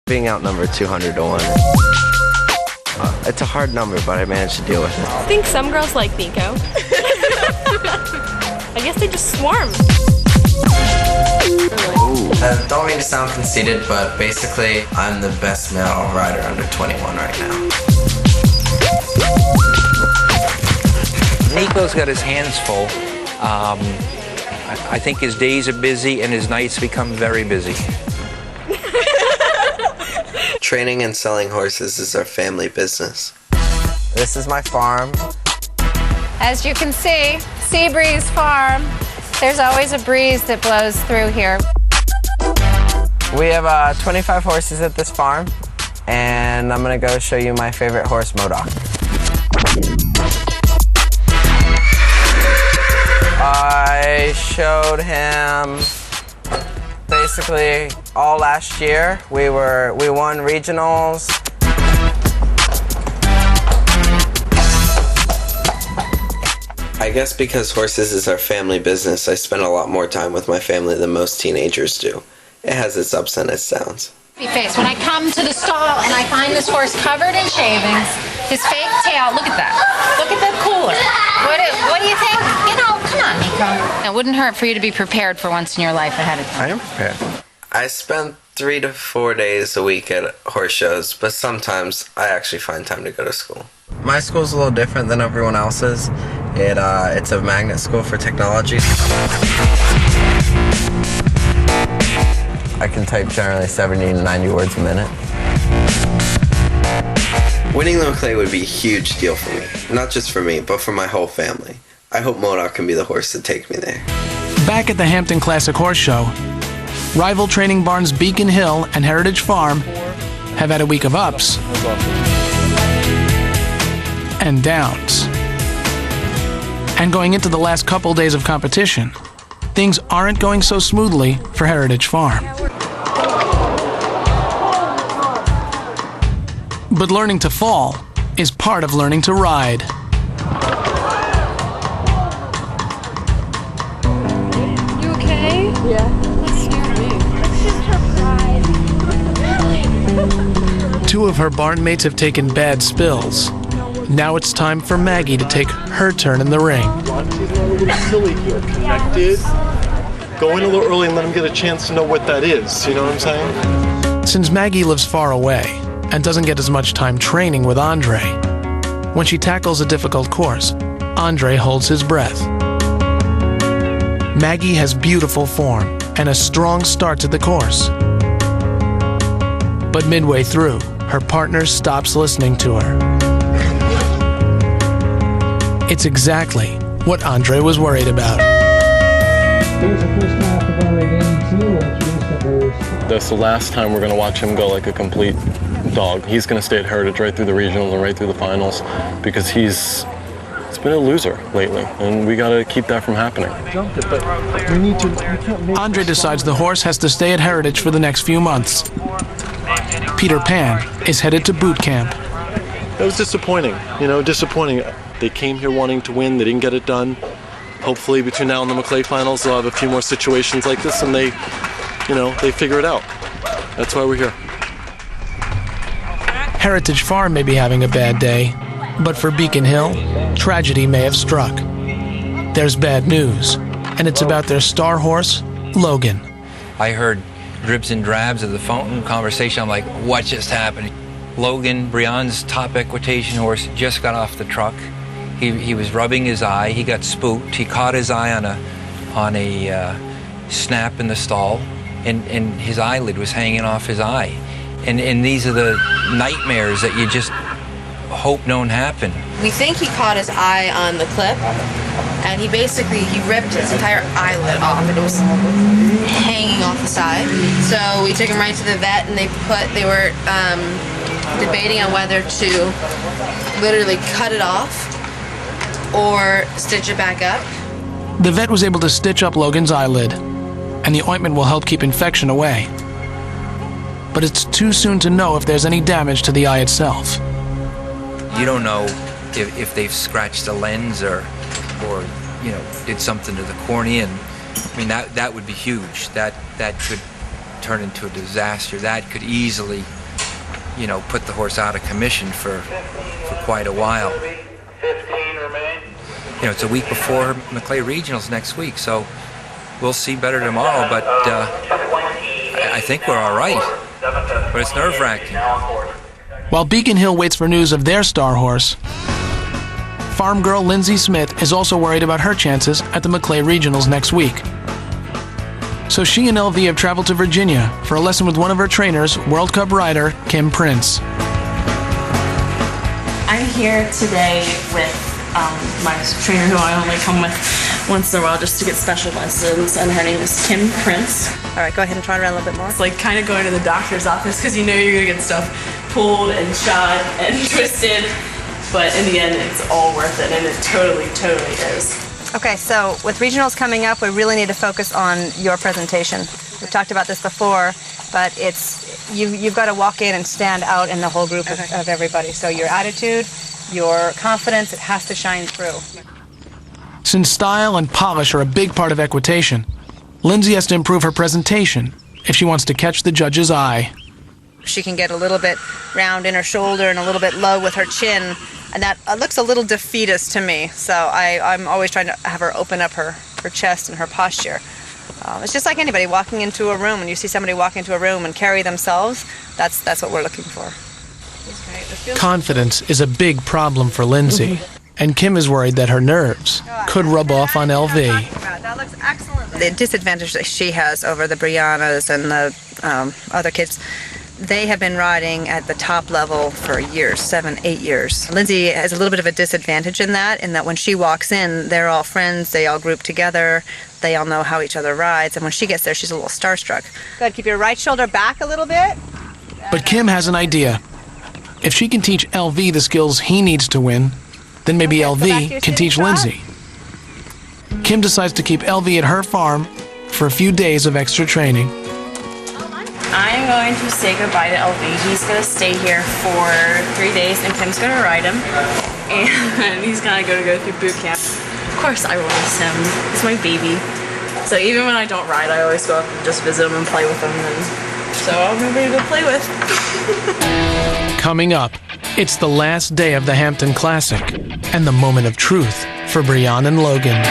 being outnumbered 200 to 1. It's a hard number, but I managed to deal with it. I think some girls like Nico. I guess they just swarm. Don't mean to sound conceited, but basically, I'm the best male rider under 21 right now. Nico's got his hands full. I think his days are busy and his nights become very busy. Training and selling horses is our family business. This is my farm. As you can see, Seabreeze Farm. There's always a breeze that blows through here. We have 25 horses at this farm, and I'm gonna go show you my favorite horse, Modoc. I showed him basically all last year. We won regionals. I guess because horses is our family business, I spend a lot more time with my family than most teenagers do. It has its ups and its downs. Face. When I come to the stall and I find this horse covered in shavings, his fake tail, look at that. Look at that cooler. What do you think? You know, come on, Nico. It wouldn't hurt for you to be prepared for once in your life ahead of time. I am prepared. I spend 3 to 4 days a week at horse shows, but sometimes I actually find time to go to school. My school's a little different than everyone else's. It's a magnet school for technology. I can type generally 70 to 90 words a minute. Winning the Maclay would be a huge deal for me. Not just for me, but for my whole family. I hope Modoc can be the horse to take me there. Back at the Hampton Classic Horse Show, rival training barns Beacon Hill and Heritage Farm have had a week of ups and downs. And going into the last couple days of competition, things aren't going so smoothly for Heritage Farm. But learning to fall is part of learning to ride. You okay? Yeah. Let's scared me. It's just her pride. Two of her barn mates have taken bad spills. Now it's time for Maggie to take her turn in the ring. She's a little silly here. Connected. Go in a little early and let him get a chance to know what that is. You know what I'm saying? Since Maggie lives far away and doesn't get as much time training with Andre, when she tackles a difficult course, Andre holds his breath. Maggie has beautiful form and a strong start to the course. But midway through, her partner stops listening to her. It's exactly what Andre was worried about. That's the last time we're going to watch him go like a complete dog. He's going to stay at Heritage right through the regionals and right through the finals because he's been a loser lately, and we got to keep that from happening. Andre decides the horse has to stay at Heritage for the next few months. Peter Pan is headed to boot camp. It was disappointing, disappointing. They came here wanting to win, they didn't get it done. Hopefully between now and the Maclay finals, they'll have a few more situations like this and they figure it out. That's why we're here. Heritage Farm may be having a bad day, but for Beacon Hill, tragedy may have struck. There's bad news, and it's about their star horse, Logan. I heard dribs and drabs of the phone conversation. I'm like, what just happened? Logan, Brian's top equitation horse, just got off the truck. He was rubbing his eye. He got spooked. He caught his eye on a snap in the stall, and his eyelid was hanging off his eye. And these are the nightmares that you just hope don't happen. We think he caught his eye on the clip, and he ripped his entire eyelid off, and it was hanging off the side. So we took him right to the vet, and they were debating on whether to literally cut it off or stitch it back up. The vet was able to stitch up Logan's eyelid, and the ointment will help keep infection away. But it's too soon to know if there's any damage to the eye itself. You don't know if they've scratched the lens or did something to the cornea. And I mean, that would be huge. That could turn into a disaster. That could easily put the horse out of commission for quite a while. It's a week before Maclay Regionals next week, so we'll see better tomorrow, but I think we're all right. But it's nerve-wracking. While Beacon Hill waits for news of their star horse, farm girl Lindsay Smith is also worried about her chances at the Maclay Regionals next week. So she and LV have traveled to Virginia for a lesson with one of her trainers, World Cup rider Kim Prince. I'm here today with my trainer, who I only come with once in a while just to get special lessons, and her name is Kim Prince. All right, go ahead and try it around a little bit more. It's like kind of going to the doctor's office because you know you're going to get stuff pulled and shot and twisted, but in the end it's all worth it, and it totally is. Okay, so with regionals coming up, we really need to focus on your presentation. We've talked about this before, but you've got to walk in and stand out in the whole group of everybody. So your attitude, your confidence, it has to shine through. Since style and polish are a big part of equitation, Lindsay has to improve her presentation if she wants to catch the judge's eye. She can get a little bit round in her shoulder and a little bit low with her chin, and that looks a little defeatist to me. So I'm always trying to have her open up her chest and her posture. It's just like anybody walking into a room, and you see somebody walk into a room and carry themselves, that's what we're looking for. Confidence is a big problem for Lindsay, and Kim is worried that her nerves could rub off on LV. That looks excellent. The disadvantage that she has over the Briannas and the other kids, they have been riding at the top level for years, 7-8 years. Lindsay has a little bit of a disadvantage in that when she walks in, they're all friends, they all group together, they all know how each other rides, and when she gets there, she's a little starstruck. Good, keep your right shoulder back a little bit. But Kim has an idea. If she can teach LV the skills he needs to win, then maybe LV can teach Lindsay. Kim decides to keep LV at her farm for a few days of extra training. I'm going to say goodbye to LV. He's going to stay here for 3 days, and Kim's going to ride him, and he's going to go through boot camp. Of course I will miss him. He's my baby. So even when I don't ride, I always go up and just visit him and play with him, and so I'll have nobody to play with. Coming up, it's the last day of the Hampton Classic and the moment of truth for Brianne and Logan.